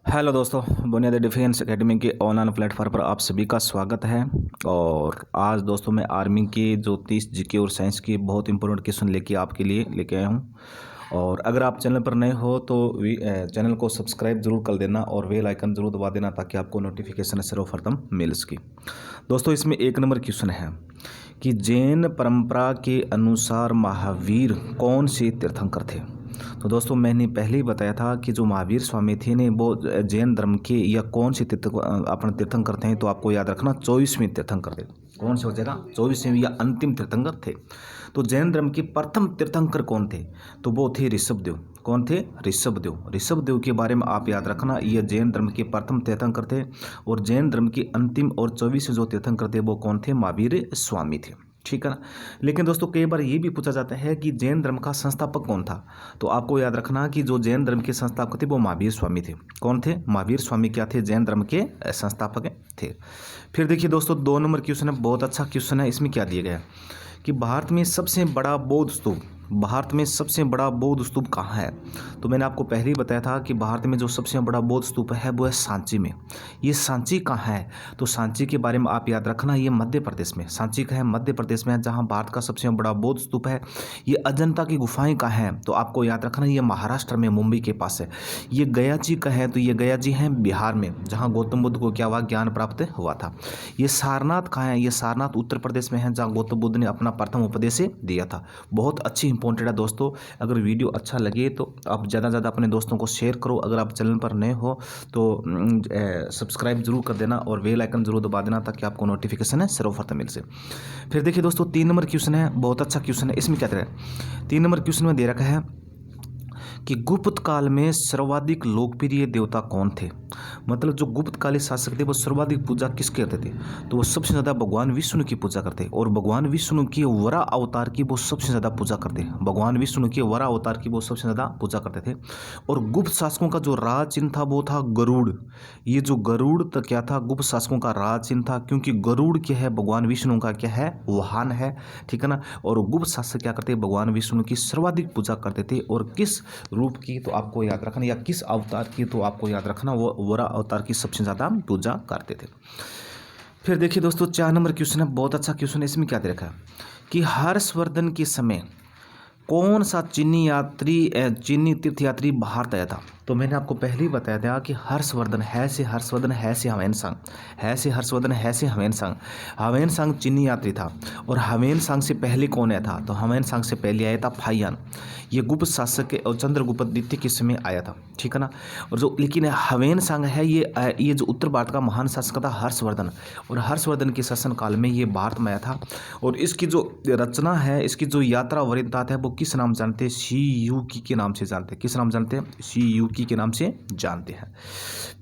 Hello दोस्तों, बुनियादी defence academy के ऑनलाइन प्लेटफॉर्म पर आप सभी का स्वागत है। और आज दोस्तों मैं आर्मी के जो 30 जीके और साइंस के बहुत इंपॉर्टेंट क्वेश्चन आपके लिए लेके आया हूँ। और अगर आप चैनल पर नए हो तो चैनल को सब्सक्राइब जरूर कर देना और बेल आइकन जरूर दबा देना ताकि आपको नोटिफिकेशन सर्वप्रथम मिल सके। दोस्तों इसमें 1 नंबर क्वेश्चन है कि जैन परंपरा के अनुसार महावीर कौन से तीर्थंकर थे। तो दोस्तों मैंने पहले ही बताया था कि जो महावीर स्वामी थे ने वो जैन धर्म के या कौन से अपना तीर्थंकर थे। तो आपको याद रखना 24वें तीर्थंकर थे। कौन से हो जाएगा? 24वें या अंतिम तीर्थंकर थे। तो जैन धर्म के प्रथम तीर्थंकर कौन थे? तो वो थे ऋषभदेव। कौन थे? ऋषभदेव। ऋषभदेव के बारे में आप याद रखना, ये जैन धर्म के प्रथम तीर्थंकर थे। और जैन धर्म के अंतिम और 24वें जो तीर्थंकर थे वो कौन थे? महावीर स्वामी थे। ठीक है ना। लेकिन दोस्तों कई बार ये भी पूछा जाता है कि जैन धर्म का संस्थापक कौन था। तो आपको याद रखना कि जो जैन धर्म के संस्थापक थे वो महावीर स्वामी थे। कौन थे? महावीर स्वामी क्या थे? जैन धर्म के संस्थापक थे। फिर देखिए दोस्तों 2 नंबर क्वेश्चन है, बहुत अच्छा क्वेश्चन है। इसमें क्या दिया गया है कि भारत में सबसे बड़ा बौद्ध स्तूप कहाँ है? तो मैंने आपको पहले ही बताया था कि भारत में जो सबसे बड़ा बौद्ध स्तूप है वो है सांची में। ये सांची कहाँ है? तो सांची के बारे में आप याद रखना, ये मध्य प्रदेश में। सांची का है मध्य प्रदेश में है, जहाँ भारत का सबसे बड़ा बौद्ध स्तूप है। ये अजंता की गुफाएं कहाँ हैं? तो आपको याद रखना, ये महाराष्ट्र में मुंबई के पास है। ये गया जी का है, तो ये गया जी हैं बिहार में, जहाँ गौतम बुद्ध को क्या हुआ? ज्ञान प्राप्त हुआ था। ये सारनाथ कहाँ है? ये सारनाथ उत्तर प्रदेश में है, जहाँ गौतम बुद्ध ने अपना प्रथम उपदेश दिया था। बहुत अच्छी इंपॉर्टेंट है दोस्तों। अगर वीडियो अच्छा लगे तो आप ज़्यादा से ज़्यादा अपने दोस्तों को शेयर करो। अगर आप चैनल पर नए हो तो सब्सक्राइब जरूर कर देना और बेल आइकन जरूर दबा देना ताकि आपको नोटिफिकेशन है सर्वप्रथम मिल से। फिर देखिए दोस्तों 3 नंबर क्वेश्चन है, बहुत अच्छा क्वेश्चन है। इसमें क्या कह रहा है? 3 नंबर क्वेश्चन में दे रखा है कि गुप्त काल में सर्वाधिक लोकप्रिय देवता कौन थे। मतलब जो गुप्त कालीन शासक थे वो सर्वाधिक पूजा किसके करते थे? तो वो सबसे ज़्यादा भगवान विष्णु की पूजा करते। और भगवान विष्णु की वरा अवतार की वो सबसे ज़्यादा पूजा करते। भगवान विष्णु के वरा अवतार की वो सबसे ज़्यादा पूजा करते थे। और गुप्त शासकों का जो राज चिन्ह था वो था गरुड़। ये जो गरुड़ तो क्या था? गुप्त शासकों का राज चिन्ह था, क्योंकि गरुड़ क्या है? भगवान विष्णु का क्या है? वाहन है। ठीक है ना। और गुप्त शासक क्या करते? भगवान विष्णु की सर्वाधिक पूजा करते थे। और किस रूप की? तो आपको याद रखना, या किस अवतार की? तो आपको याद रखना वो वरा अवतार की सबसे ज़्यादा पूजा करते थे। फिर देखिए दोस्तों 4 नंबर क्वेश्चन है, बहुत अच्छा क्वेश्चन है। इसमें क्या दे रखा है कि हर्षवर्धन के समय कौन सा चीनी तीर्थयात्री भारत आया था? तो मैंने आपको पहले ही बताया था कि हर्षवर्धन है से हवेन सांग चीनी यात्री था। और हवेन सांग से पहले कौन आया था? तो हवेन सांग से पहले आया था फाहियान। ये गुप्त शासक के और चंद्रगुप्त द्वितीय के समय आया था। ठीक है ना। और जो लेकिन हवेन सांग है ये जो उत्तर भारत का महान शासक था हर्षवर्धन। और हर्षवर्धन के शासन काल में ये भारत में आया था। और इसकी जो रचना है, इसकी जो यात्रा वृत्तांत है वो किस नाम जानते हैं? शी युकी के नाम से जानते हैं। किस नाम जानते हैं? शी युकी के नाम से जानते हैं।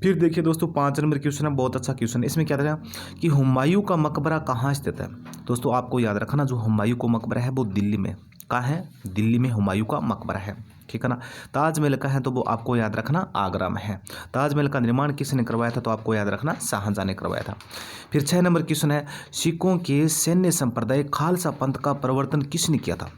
फिर देखिए दोस्तों 5 नंबर क्वेश्चन है, बहुत अच्छा क्वेश्चन है। इसमें क्या था कि हुमायूं का मकबरा कहाँ स्थित है? दोस्तों आपको याद रखना, जो हुमायूं का मकबरा है वो दिल्ली में। कहाँ है? दिल्ली में हुमायूं का मकबरा है। ठीक है ना। ताजमहल का है तो वो आपको याद रखना आगरा में है। ताजमहल का निर्माण किसने करवाया था? तो आपको याद रखना शाहजहां ने करवाया था। फिर 6 नंबर क्वेश्चन है, सिखों के सैन्य संप्रदाय खालसा पंथ का प्रवर्तन किसने किया था?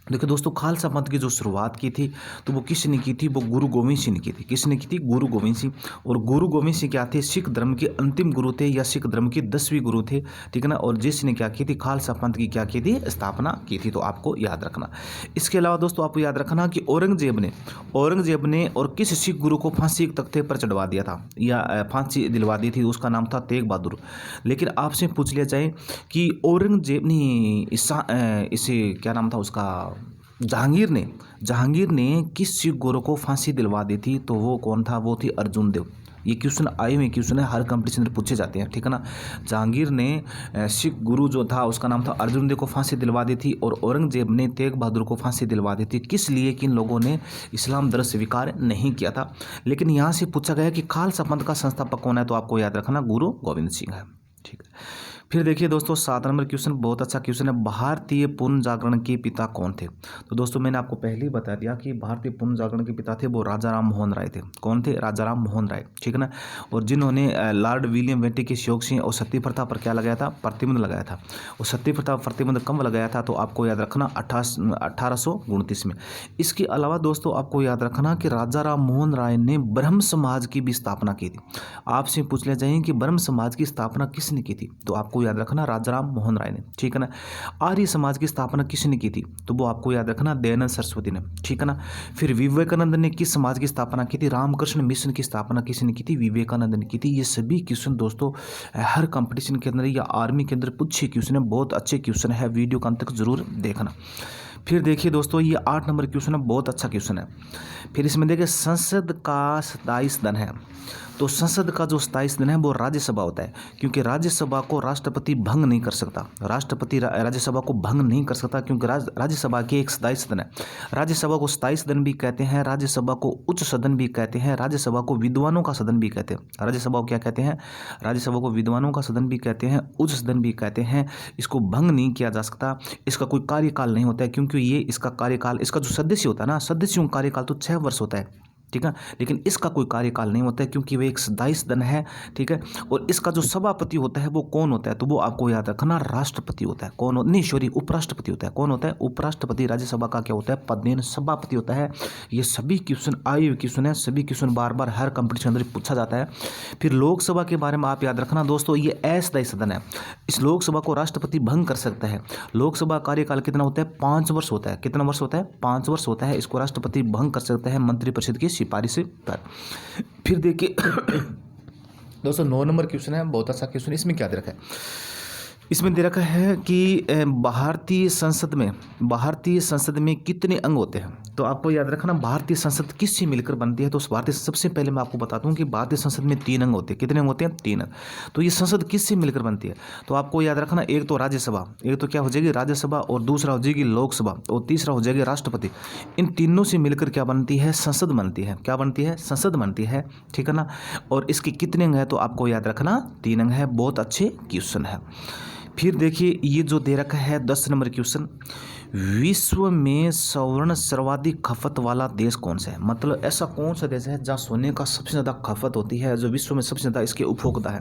देखिए दोस्तों खालसा पंथ की जो शुरुआत की थी तो वो किसने की थी? वो गुरु गोविंद सिंह ने की थी। किसने की थी? गुरु गोविंद सिंह। और गुरु गोविंद सिंह क्या थे? सिख धर्म के अंतिम गुरु थे, या सिख धर्म के 10वें गुरु थे। ठीक है ना। और जिसने क्या की थी? खालसा पंथ की क्या की थी? स्थापना की थी। तो आपको याद रखना। इसके अलावा दोस्तों आपको याद रखना कि औरंगजेब ने और किस सिख गुरु को फांसी के तख्ते पर चढ़वा दिया था या फांसी दिलवा दी थी? उसका नाम था तेग बहादुर। लेकिन आपसे पूछ लिया जाए कि औरंगजेब ने इसे क्या नाम था उसका? जहांगीर ने किस सिख गुरु को फांसी दिलवा दी थी? तो वो कौन था? वो थी अर्जुन देव। ये क्वेश्चन आए हुए क्वेश्चन है, हर कंपटीशन में पूछे जाते हैं। ठीक है ना। जहांगीर ने सिख गुरु जो था उसका नाम था अर्जुन देव को फांसी दिलवा दी थी। और औरंगजेब ने तेग बहादुर को फांसी दिलवा दी थी। किस लिए? कि इन लोगों ने इस्लाम धर्म स्वीकार नहीं किया था। लेकिन यहाँ से पूछा गया कि खालसा पंथ का संस्थापक कौन है? तो आपको याद रखना गुरु गोविंद सिंह है। ठीक है। फिर देखिए दोस्तों 7 नंबर क्वेश्चन बहुत अच्छा क्वेश्चन है। भारतीय पुनर्जागरण के पिता कौन थे? तो दोस्तों मैंने आपको पहले ही बता दिया कि भारतीय पुनर्जागरण के पिता थे वो राजा राम मोहन राय थे। कौन थे? राजा राम मोहन राय, ठीक है ना। और जिन्होंने लॉर्ड विलियम बेंटिक के सहयोग से और सती प्रथा पर क्या लगाया था? प्रतिबंध लगाया था। और सती प्रथा प्रतिबंध कब लगाया था? तो आपको याद रखना 1829 में। इसके अलावा दोस्तों आपको याद रखना कि राजा राम मोहन राय ने ब्रह्म समाज की भी स्थापना की थी। आपसे पूछ लिया जाए कि ब्रह्म समाज की स्थापना किसने की थी? तो आपको याद रखना राजा राम मोहन राय ने, ठीक है ना। आर्य समाज की स्थापना किसने की थी? तो वो आपको याद रखना दयानंद सरस्वती ने, ठीक है ना। फिर विवेकानंद ने किस समाज की स्थापना की थी? रामकृष्ण मिशन की स्थापना किसने की थी? विवेकानंद ने की थी। ये सभी क्वेश्चन दोस्तों हर कंपटीशन के अंदर या आर्मी के अंदर पूछे क्वेश्चन है, बहुत अच्छे क्वेश्चन है, वीडियो का अंत तक जरूर देखना। फिर देखिए दोस्तों ये 8 नंबर क्वेश्चन है, बहुत अच्छा क्वेश्चन है। फिर इसमें देखिए संसद का 27 सदन है। तो संसद का जो 27 सदन है वो राज्यसभा होता है, क्योंकि राज्यसभा को राष्ट्रपति भंग नहीं कर सकता। राष्ट्रपति राज्यसभा को भंग नहीं कर सकता क्योंकि राज्यसभा के एक 27 सदन है। राज्यसभा को 27 सदन भी कहते हैं, राज्यसभा को उच्च सदन भी कहते हैं, राज्यसभा को विद्वानों का सदन भी कहते हैं। राज्यसभा को क्या कहते हैं? राज्यसभा को विद्वानों का सदन भी कहते हैं, उच्च सदन भी कहते हैं। इसको भंग नहीं किया जा सकता, इसका कोई कार्यकाल नहीं होता है, क्योंकि ये इसका कार्यकाल, इसका जो सदस्य होता है ना, सदस्यों का कार्यकाल तो 6 वर्ष होता है, ठीक है। लेकिन इसका कोई कार्यकाल नहीं होता है क्योंकि वे एक 27 सदन है, ठीक है। और इसका जो सभापति होता है वो कौन होता है? तो वो आपको याद रखना राष्ट्रपति होता है। कौन नहीं सॉरी उपराष्ट्रपति होता है। कौन होता है? उपराष्ट्रपति। राज्यसभा का क्या होता है? पदेन सभापति होता है। ये सभी क्वेश्चन आए हुए क्वेश्चन है, सभी क्वेश्चन बार बार हर कंपटीशन अंदर पूछा जाता है। फिर लोकसभा के बारे में आप याद रखना दोस्तों, ये अस्थायी सदन है। इस लोकसभा को राष्ट्रपति भंग कर सकता है। लोकसभा कार्यकाल कितना होता है? 5 वर्ष होता है। कितना वर्ष होता है? 5 वर्ष होता है। इसको राष्ट्रपति भंग कर सकता है मंत्रिपरिषद की सिफारिश पर। फिर देखिए दोस्तों 9 नंबर क्वेश्चन है, बहुत अच्छा क्वेश्चन। इसमें क्या दे रखा है? इसमें दे रखा है कि भारतीय संसद में कितने अंग होते हैं? तो आपको याद रखना भारतीय संसद किससे मिलकर बनती है? तो भारतीय सबसे पहले मैं आपको बताता हूँ कि भारतीय संसद में 3 अंग होते हैं। कितने अंग होते हैं? 3 अंग। तो ये संसद किससे मिलकर बनती है? तो आपको याद रखना एक तो राज्यसभा, एक तो क्या हो जाएगी? राज्यसभा, और दूसरा हो जाएगी लोकसभा, और तीसरा हो जाएगी राष्ट्रपति। इन तीनों से मिलकर क्या बनती है? संसद बनती है। क्या बनती है? संसद बनती है, ठीक है ना। और इसके कितने अंग है? तो आपको याद रखना 3 अंग है। बहुत अच्छे क्वेश्चन है। फिर देखिए ये जो दे रखा है 10 नंबर क्वेश्चन, विश्व में स्वर्ण सर्वाधिक खपत वाला देश कौन सा है? मतलब ऐसा कौन सा देश है जहाँ सोने का सबसे ज़्यादा खपत होती है, जो विश्व में सबसे ज़्यादा इसके उपभोग होता है?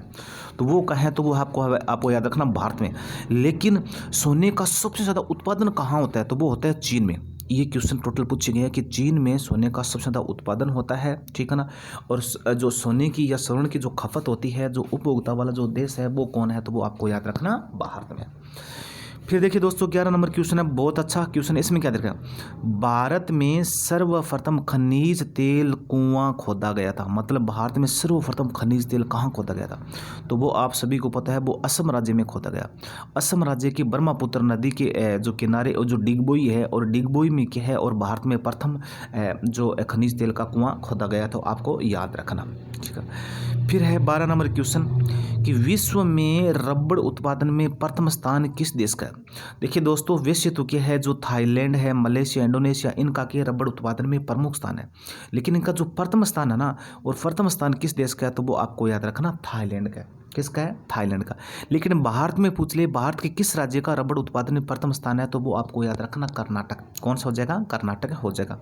तो वो कहाँ है? तो वो आपको याद रखना भारत में। लेकिन सोने का सबसे ज़्यादा उत्पादन कहाँ होता है? तो वो होता है चीन में। ये क्वेश्चन टोटल पूछे गए हैं कि चीन में सोने का सबसे ज़्यादा उत्पादन होता है, ठीक है ना। और जो सोने की या स्वर्ण की जो खपत होती है, जो उपभोक्ता वाला जो देश है वो कौन है? तो वो आपको याद रखना भारत में। फिर देखिए दोस्तों 11 नंबर क्वेश्चन है, बहुत अच्छा क्वेश्चन है। इसमें क्या देखा? भारत में सर्वप्रथम खनिज तेल कुआं खोदा गया था। मतलब भारत में सर्वप्रथम खनिज तेल कहाँ खोदा गया था? तो वो आप सभी को पता है, वो असम राज्य में खोदा गया। असम राज्य की ब्रह्मपुत्र नदी के जो किनारे और जो डिगबोई है, और डिगबोई में क्या है, और भारत में प्रथम जो खनिज तेल का कुआं खोदा गया, तो आपको याद रखना, ठीक है। फिर है 12 नंबर क्वेश्चन कि विश्व में रबड़ उत्पादन में प्रथम स्थान किस देश का है? देखिए दोस्तों वैसे तो क्या है, जो थाईलैंड है, मलेशिया, इंडोनेशिया, इनका के रबड़ उत्पादन में प्रमुख स्थान है। लेकिन इनका जो प्रथम स्थान है ना, और प्रथम स्थान किस देश का है? तो वो आपको याद रखना थाईलैंड का है। किसका है? थाईलैंड का। लेकिन भारत में पूछ ले, भारत के किस राज्य का रबड़ उत्पादन में प्रथम स्थान है? तो वो आपको याद रखना कर्नाटक। कौन सा हो जाएगा? कर्नाटक हो जाएगा।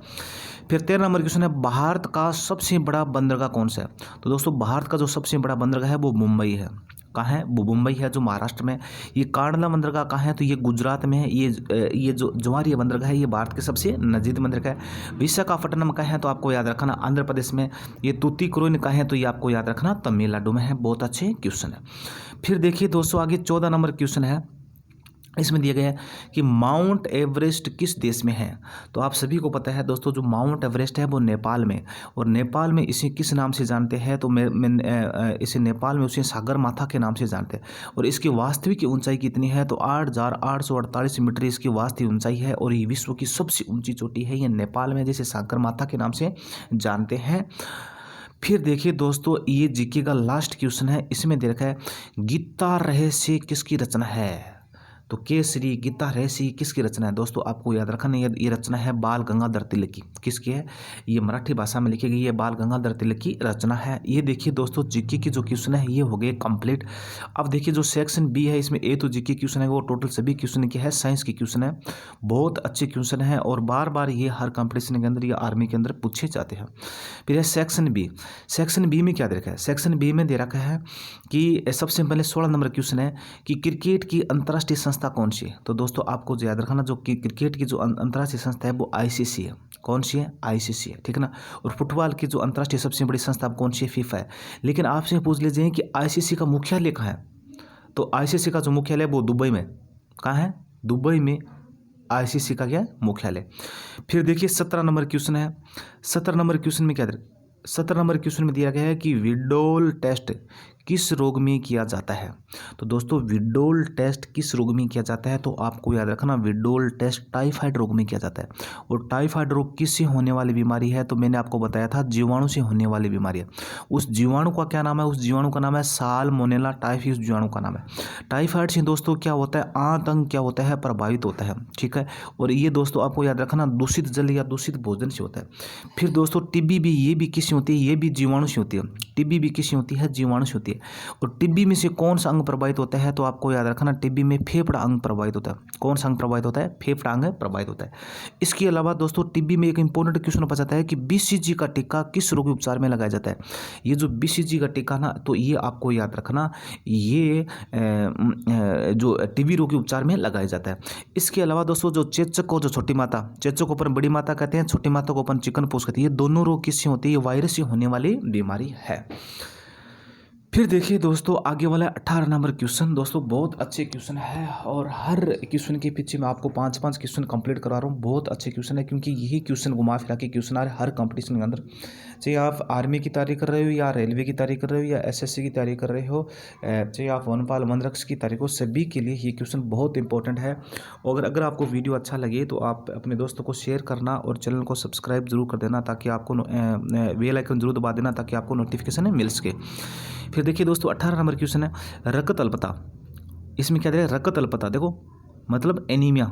फिर 13 नंबर क्वेश्चन है, भारत का सबसे बड़ा बंदरगाह कौन सा है? तो दोस्तों भारत का जो सबसे बड़ा बंदरगाह है वो मुंबई है। कहाँ है? वो मुंबई है, जो महाराष्ट्र में। ये कांडला बंदरगाह कहाँ है? तो ये गुजरात में है। ये जो जवारिया बंदरगाह है, ये भारत के सबसे नजदीक बंदरगाह है। विशाखापट्टनम कहाँ है? तो आपको याद रखना आंध्र प्रदेश में। ये तूतीकोरिन कहाँ है? तो ये आपको याद रखना तमिलनाडु में है। बहुत अच्छे क्वेश्चन है। फिर देखिए दोस्तों आगे 14 नंबर क्वेश्चन है। इसमें दिया गया है कि माउंट एवरेस्ट किस देश में है? तो आप सभी को पता है दोस्तों, जो माउंट एवरेस्ट है वो नेपाल में। और नेपाल में इसे किस नाम से जानते हैं? तो इसे नेपाल में उसे सागर माथा के नाम से जानते हैं। और इसकी वास्तविक ऊंचाई कितनी है? तो 8,848 मीटर इसकी वास्तविक ऊंचाई है। और ये विश्व की सबसे ऊंची चोटी है, ये नेपाल में, जिसे सागर माथा के नाम से जानते हैं। फिर देखिए दोस्तों ये जीके का लास्ट क्वेश्चन है। इसमें दे रखा है गीता रहस्य किसकी रचना है? तो केसरी, गीता रहसी किसकी रचना है दोस्तों? आपको याद रखना ये रचना है बाल गंगाधर तिलक की। किसकी है? ये मराठी भाषा में लिखी गई है, बाल गंगाधर तिलक की रचना है। ये देखिए दोस्तों जीके की जो क्वेश्चन है ये हो गए कंप्लीट। अब देखिए जो सेक्शन बी है इसमें ए तो जीके क्वेश्चन है वो टोटल सभी क्वेश्चन के है, साइंस की क्वेश्चन है, बहुत अच्छे क्वेश्चन है और बार बार ये हर कंपटीशन के अंदर या आर्मी के अंदर पूछे जाते हैं। फिर है सेक्शन बी। सेक्शन बी में क्या दे रखा है? सेक्शन बी में दे रखा है कि सबसे पहले 16 नंबर क्वेश्चन है कि क्रिकेट की अंतर्राष्ट्रीय संस्था कौन सी है? तो दोस्तों आपको याद रखना जो क्रिकेट की जो अंतर्राष्ट्रीय संस्था है वो आईसीसी है। कौन सी है? आईसीसी है, ठीक है ना। और फुटबॉल की जो अंतर्राष्ट्रीय सबसे बड़ी संस्था कौन सी है? फीफा है। लेकिन आपसे पूछ लीजिए कि आईसीसी का मुख्यालय कहाँ है? तो आईसीसी का जो मुख्यालय वो दुबई में। कहाँ है? दुबई में आईसीसी का क्या है? मुख्यालय। फिर देखिए 17 नंबर क्वेश्चन है। 17 नंबर क्वेश्चन में क्या 17 नंबर क्वेश्चन में दिया गया है कि विडोल टेस्ट किस रोग में किया जाता है? तो दोस्तों विडोल टेस्ट किस रोग में किया जाता है? तो आपको याद रखना विडोल टेस्ट टाइफाइड रोग में किया जाता है। और टाइफाइड रोग किससे होने वाली बीमारी है? तो मैंने आपको बताया था जीवाणु से होने वाली बीमारी है। उस जीवाणु का क्या नाम है? उस जीवाणु का नाम है साल्मोनेला टाइफी, उस जीवाणु का नाम है। टाइफाइड से दोस्तों क्या होता है? आंत अंग क्या होता है? प्रभावित होता है, ठीक है। और ये दोस्तों आपको याद रखना दूषित जल या दूषित भोजन से होता है। फिर दोस्तों टीबी भी, ये भी किससे होती है? ये भी जीवाणु से होती है। टीबी भी किससे होती है? जीवाणु से होती है। और टीबी में से कौन सा अंग प्रभावित होता है? तो आपको याद रखना टीबी में फेफड़ा अंग प्रभावित होता है। कौन सा अंग प्रभावित होता है? फेफड़ा अंग प्रभावित होता है। इसके अलावा दोस्तों टीबी में एक इंपॉर्टेंट क्वेश्चन पूछा जाता है कि बीसीजी का टीका किस रोग उपचार में लगाया जाता है? ये जो बीसीजी का टीका ना, तो ये आपको याद रखना ये जो टीबी रोग के उपचार में लगाया जाता है। इसके अलावा दोस्तों जो चेचक को, जो छोटी माता, चेचक को अपन बड़ी माता कहते हैं, छोटी माता को अपन चिकन पॉक्स कहते हैं। ये दोनों रोग किससे होते हैं? ये वायरस से होने वाली बीमारी है। फिर देखिए दोस्तों आगे वाला 18 नंबर क्वेश्चन। दोस्तों बहुत अच्छे क्वेश्चन है और हर क्वेश्चन के पीछे मैं आपको 5-5 क्वेश्चन कंप्लीट करा रहा हूँ। बहुत अच्छे क्वेश्चन है क्योंकि यही क्वेश्चन घुमा फिरा के क्वेश्चन आ रहे हर कंपटीशन के अंदर। चाहे आप आर्मी की तैयारी कर रहे हो या रेलवे की तैयारी कर रहे हो या एसएससी की तैयारी कर रहे हो, चाहे आप वनपाल वनरक्षक की तैयारी हो, सभी के लिए ये क्वेश्चन बहुत इंपॉर्टेंट है। और अगर आपको वीडियो अच्छा लगे तो आप अपने दोस्तों को शेयर करना और चैनल को सब्सक्राइब जरूर कर देना ताकि आपको बेल आइकन जरूर दबा देना ताकि आपको नोटिफिकेशन मिल सके। फिर देखिए दोस्तों 18 नंबर क्वेश्चन है रक्त अल्पता। इसमें क्या दे रहा है? रक्त अल्पता, देखो मतलब एनीमिया,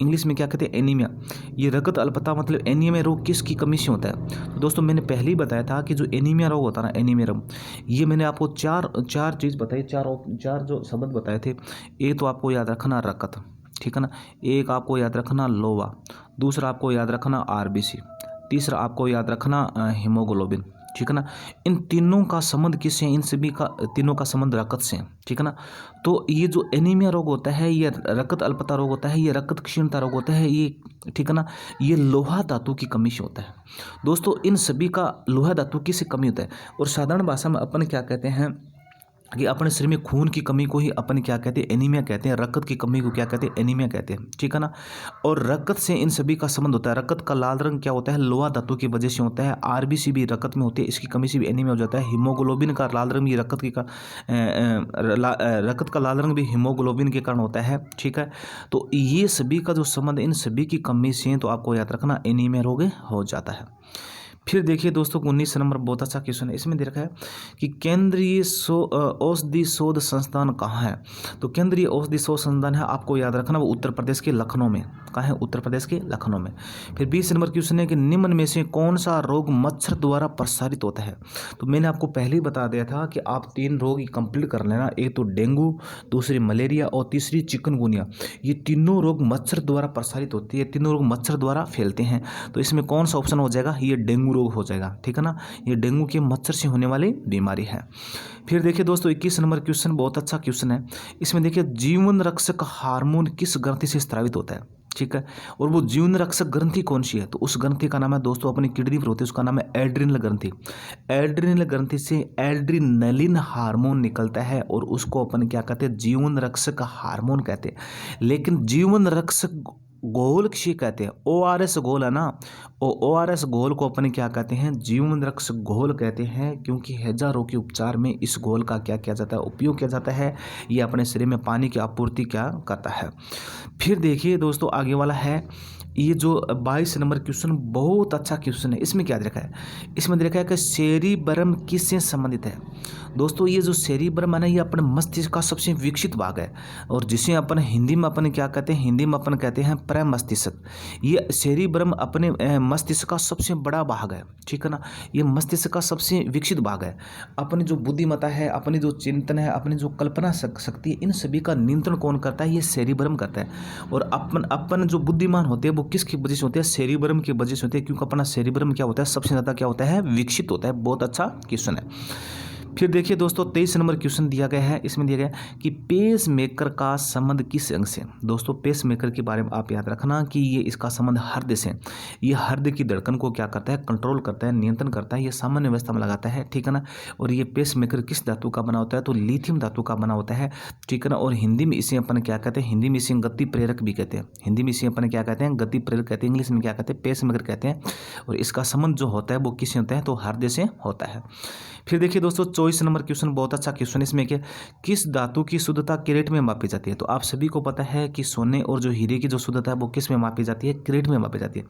इंग्लिश में क्या कहते हैं? एनीमिया। ये रक्त अल्पता मतलब एनीमिया रोग किसकी कमी से होता है? तो दोस्तों मैंने पहले ही बताया था कि जो एनीमिया रोग होता है ना, एनीमिया रोग, ये मैंने आपको चार चीज़ बताई, चार जो शब्द बताए थे। एक तो आपको याद रखना रक्त, ठीक है ना। एक आपको याद रखना लोहा, दूसरा आपको याद रखना आरबीसी, तीसरा आपको याद रखना हीमोग्लोबिन, ठीक है ना। इन तीनों का संबंध किससे? इन सभी का तीनों का संबंध रक्त से, ठीक है ना। तो ये जो एनीमिया रोग होता है, ये रक्त अल्पता रोग होता है, ये रक्त क्षीणता रोग होता है, ये ठीक है ना, ये लोहा धातु की कमी से होता है। दोस्तों इन सभी का लोहा धातु की से कमी होता है। और साधारण भाषा में अपन क्या कहते हैं कि अपने शरीर में खून की कमी को ही अपन क्या कहते हैं? एनीमिया कहते हैं। रक्त की कमी को क्या कहते हैं? एनीमिया कहते हैं, ठीक है ना। और रक्त से इन सभी का संबंध होता है। रक्त का लाल रंग क्या होता है? लोहा धातु की वजह से होता है। आरबीसी भी रक्त में होती है, इसकी कमी से भी एनीमिया हो जाता है। हीमोग्लोबिन का लाल रंग भी रक्त का लाल रंग भी हीमोग्लोबिन के कारण होता है, ठीक है। तो ये सभी का जो संबंध इन सभी की कमी से तो आपको याद रखना एनीमिया रोग हो जाता है। फिर देखिए दोस्तों 19 नंबर बहुत अच्छा क्वेश्चन है। इसमें दे रखा है कि केंद्रीय औषधि शोध संस्थान कहाँ है? तो केंद्रीय औषधि शोध संस्थान है, आपको याद रखना वो उत्तर प्रदेश के लखनऊ में। कहाँ है? उत्तर प्रदेश के लखनऊ में। फिर 20 नंबर क्वेश्चन है कि निम्न में से कौन सा रोग मच्छर द्वारा प्रसारित होता है? तो मैंने आपको पहले ही बता दिया था कि आप 3 रोग कंप्लीट कर लेना, एक तो डेंगू, दूसरी मलेरिया और तीसरी चिकनगुनिया। ये तीनों रोग मच्छर द्वारा प्रसारित होती है, तीनों रोग मच्छर द्वारा फैलते हैं। तो इसमें कौन सा ऑप्शन हो जाएगा? ये डेंगू रोग हो जाएगा, ठीक है ना। ये डेंगू के मच्छर से होने वाली बीमारी है। फिर देखिए दोस्तों 21 नंबर क्वेश्चन बहुत अच्छा क्वेश्चन है। इसमें देखिए जीवन रक्षक हार्मोन किस ग्रंथि से स्रावित होता है, ठीक है। और वो जीवन रक्षक ग्रंथि कौन सी है? तो उस ग्रंथि का नाम है दोस्तों अपनी किडनी पर होती है, उसका नाम है एड्रिनल ग्रंथि। एड्रिनल ग्रंथि से एड्रिनलिन हार्मोन निकलता है और उसको अपन क्या कहते हैं? जीवन रक्षक हार्मोन कहते हैं। लेकिन जीवन रक्षक घोल किसे कहते हैं? ORS घोल है ना, ORS घोल को अपन क्या कहते हैं? जीवन रक्षक घोल कहते हैं, क्योंकि हैजा रोग के उपचार में इस घोल का क्या किया जाता है? उपयोग किया जाता है। ये अपने शरीर में पानी की आपूर्ति क्या करता है। फिर देखिए दोस्तों आगे वाला है ये जो 22 नंबर क्वेश्चन बहुत अच्छा क्वेश्चन है। इसमें क्या दे रखा है, इसमें दे रखा है कि सेरिबरम किससे संबंधित है। दोस्तों ये जो सेरिबरम है ना, ये अपने मस्तिष्क का सबसे विकसित भाग है और जिसे अपन हिंदी में अपन क्या कहते हैं, हिंदी में अपन कहते हैं प्रमस्तिष्क। ये सेरिबरम अपने मस्तिष्क का सबसे बड़ा भाग है, ठीक है ना। ये मस्तिष्क का सबसे विकसित भाग है। अपनी जो बुद्धिमत्ता है, अपनी जो चिंतन है, अपनी जो कल्पना शक्ति है, इन सभी का नियंत्रण कौन करता है, ये सेरिबरम करता है। और अपन जो बुद्धिमान होते हैं वो किसकी वजह से होते हैं, सेरिबरम की वजह से होते हैं, क्योंकि अपना सेरिबरम क्या होता है, सबसे ज़्यादा क्या होता है, विकसित होता है। बहुत अच्छा क्वेश्चन है। फिर देखिए दोस्तों 23 नंबर क्वेश्चन दिया गया है। इसमें दिया गया है कि पेस मेकर का संबंध किस अंग से। दोस्तों पेस मेकर के बारे में आप याद रखना कि ये इसका संबंध हृदय से। ये हृदय की धड़कन को क्या करता है, कंट्रोल करता है, नियंत्रण करता है, ये सामान्य अवस्था में लगाता है, ठीक है ना। और ये पेस मेकर किस धातु का बना होता है, तो लिथियम धातु का बना होता है, ठीक है ना। और हिंदी में इसे अपन क्या कहते हैं, हिंदी में इसे गति प्रेरक भी कहते हैं। हिंदी में इसे अपन क्या कहते हैं, गति प्रेरक कहते हैं। इंग्लिश में क्या कहते हैं, पेस मेकर कहते हैं। और इसका संबंध जो होता है वो किससे होता है, तो हृदय से होता है। फिर देखिए दोस्तों 24 नंबर क्वेश्चन बहुत अच्छा क्वेश्चन। इसमें क्या, किस धातु की शुद्धता कैरेट में मापी जाती है। तो आप सभी को पता है कि सोने और जो हीरे की जो शुद्धता है वो किस में मापी जाती है, कैरेट में मापी जाती है।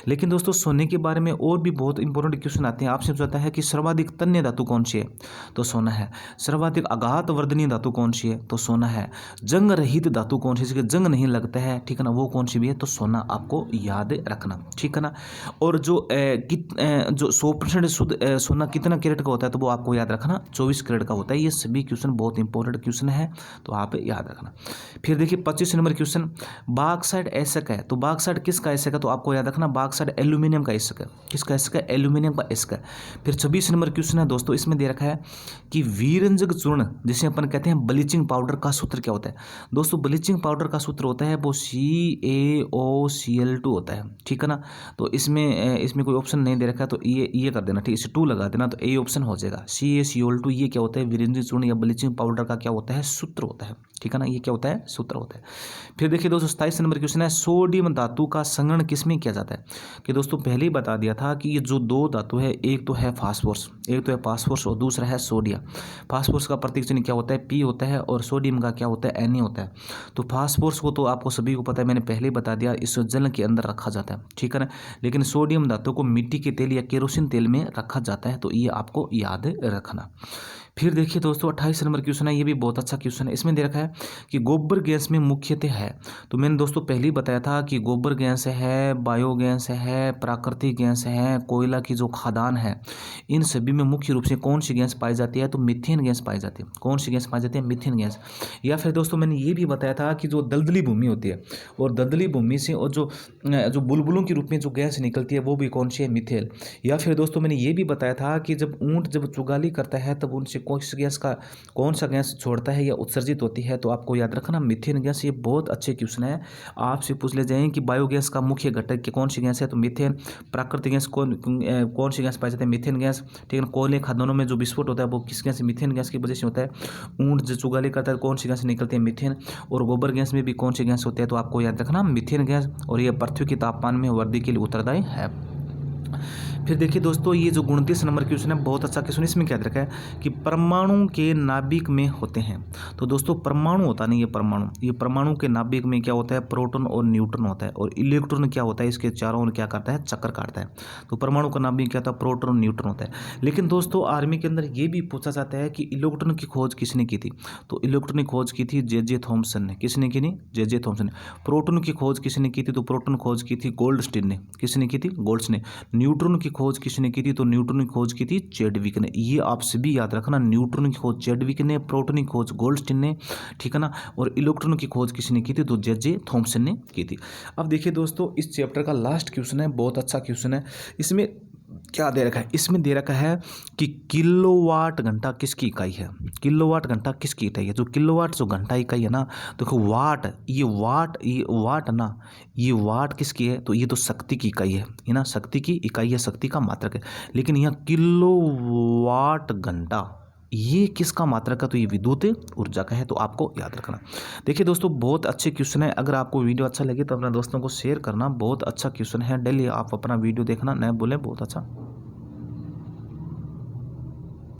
लेकिन दोस्तों सोने के बारे में और भी बहुत इंपॉर्टेंट क्वेश्चन आते हैं। आपसे पूछता है कि सर्वाधिक तन्य धातु कौन सी है, तो सोना है। सर्वाधिक आघात वर्धनीय धातु कौन सी है, तो सोना है। जंग रहित धातु कौन सी, जिसके जंग नहीं लगता है, ठीक है ना, वो कौन सी भी है, तो सोना आपको याद रखना, ठीक है ना। और जो 100% शुद्ध सोना कितना कैरेट का होता है, तो वो आपको याद रखना 24 कैरेट का होता है। ये सभी क्वेश्चन बहुत इंपॉर्टेंट क्वेश्चन है, तो आप याद रखना। फिर देखिए 25 नंबर क्वेश्चन, बॉक्साइट एसक है। तो बॉक्साइट किसका एसक है, तो आपको याद रखना बॉक्साइट एल्यूमिनियम का एसक है। किसका एसक है, एल्यूमिनियम का एसक है। फिर 26 नंबर क्वेश्चन है दोस्तों, इसमें दे रखा है कि वीरंजक चूर्ण जिसे अपन कहते हैं ब्लीचिंग पाउडर का सूत्र क्या होता है। दोस्तों ब्लीचिंग पाउडर का सूत्र होता है वो CaOCl2 होता है, ठीक है ना। तो इसमें कोई ऑप्शन नहीं दे रखा है, तो ये कर देना, ठीक है, इसे 2 लगा देना, तो ए ऑप्शन हो जाएगा। CaCl2 ये क्या होता है, वीरंजक चूर्ण या ब्लीचिंग पाउडर का क्या होता है, सूत्र होता है, ठीक है ना। ये क्या होता है, सूत्र होता है। फिर देखिए दोस्तों 27 नंबर क्वेश्चन है, सोडियम धातु का संगरण किसमें किया जाता है। कि दोस्तों पहले ही बता दिया था कि ये जो दो धातु है, एक तो है फास्फोरस और दूसरा है सोडियम। फास्फोरस का प्रतीक चिन्ह क्या होता है, P होता है, और सोडियम का क्या होता है, Na होता है। तो फास्फोरस को तो आपको सभी को पता है, मैंने पहले ही बता दिया, इस जल के अंदर रखा जाता है, ठीक है ना। लेकिन सोडियम धातु को मिट्टी के तेल या केरोसिन तेल में रखा जाता है, तो ये आपको याद रखना। फिर देखिए दोस्तों 28 नंबर क्वेश्चन है, ये भी बहुत अच्छा क्वेश्चन है। इसमें दे रखा है कि गोबर गैस में मुख्यतः है। तो मैंने दोस्तों पहले ही बताया था कि गोबर गैस है, बायोगैस है, प्राकृतिक गैस है, कोयला की जो खदान है, इन सभी में मुख्य रूप से कौन सी गैस पाई जाती है, तो मीथेन गैस पाई जाती है। कौन सी गैस पाई जाती है, मीथेन गैस। या फिर दोस्तों मैंने ये भी बताया था कि जो दलदली भूमि होती है, और दलदली भूमि से और जो बुलबुलों के रूप में जो गैस निकलती है वो भी कौन सी है, मिथेन। या फिर दोस्तों मैंने ये भी बताया था कि जब ऊँट जब चुगाली करता है तब उनसे कौन सा गैस छोड़ता है या उत्सर्जित होती है, तो आपको याद रखना मीथेन गैस। ये बहुत अच्छे क्वेश्चन है, आपसे पूछ ले जाएं कि बायोगैस का मुख्य घटक की कौन सी गैस है, तो मीथेन। प्राकृतिक गैस कौन सी गैस पाई जाती है, मीथेन गैस, ठीक है। कोयले खदानों में जो विस्फोट होता है वो किस गैस, मीथेन गैस की वजह से होता है। ऊँट जो चुगाली करता है कौन सी गैस निकलती है, मीथेन। और गोबर गैस में भी कौन सी गैस होती है, तो आपको याद रखना मीथेन गैस। और यह पृथ्वी के तापमान में वृद्धि के लिए उत्तरदायी है। फिर देखिए दोस्तों ये जो 29 नंबर क्वेश्चन है, बहुत अच्छा क्वेश्चन। इसमें क्या रखा है कि परमाणु के नाभिक में होते हैं। तो दोस्तों परमाणु होता नहीं, ये परमाणु के नाभिक में क्या होता है, प्रोटॉन और न्यूट्रॉन होता है, और इलेक्ट्रॉन क्या होता है, इसके चारों ओर क्या करता है, चक्कर काटता है। तो परमाणु का नाभिक क्या होता है, प्रोटॉन और न्यूट्रॉन होता है। लेकिन दोस्तों आर्मी के अंदर ये भी पूछा जाता है कि इलेक्ट्रॉन की खोज किसने की थी। तो इलेक्ट्रॉन की खोज की थी जे थॉमसन ने। किसने की थी, जे थॉमसन ने। प्रोटॉन की खोज किसने की थी, तो प्रोटॉन खोज की थी गोल्डस्टीन ने। किसने की थी, गोल्डस्टीन ने। न्यूट्रॉन की खोज किसने की थी, तो न्यूट्रॉन की खोज की थी चैडविक ने। ये आप सभी याद रखना, न्यूट्रॉन की खोज चैडविक ने, प्रोटॉन की खोज गोल्डस्टीन ने, ठीक है ना। और इलेक्ट्रॉन की खोज किसने की थी, तो जे थॉमसन ने की थी। अब देखिए दोस्तों इस चैप्टर का लास्ट क्वेश्चन है, बहुत अच्छा क्वेश्चन है। इसमें क्या दे रखा है, इसमें दे रखा है कि किलोवाट घंटा किसकी इकाई है। किलोवाट घंटा किसकी इकाई है, जो किलोवाट जो घंटा इकाई है ना, देखो वाट, ये वाट ना, ये वाट किसकी है, तो ये तो शक्ति की इकाई है ना, शक्ति की इकाई है, शक्ति का मात्रक है। लेकिन यहाँ किलोवाट घंटा ये किसका मात्रक है, तो ये विद्युत ऊर्जा का है, तो आपको याद रखना। देखिए दोस्तों बहुत अच्छे क्वेश्चन है, अगर आपको वीडियो अच्छा लगे तो अपने दोस्तों को शेयर करना। बहुत अच्छा क्वेश्चन है, डेली आप अपना वीडियो देखना, नहीं बोले बहुत अच्छा।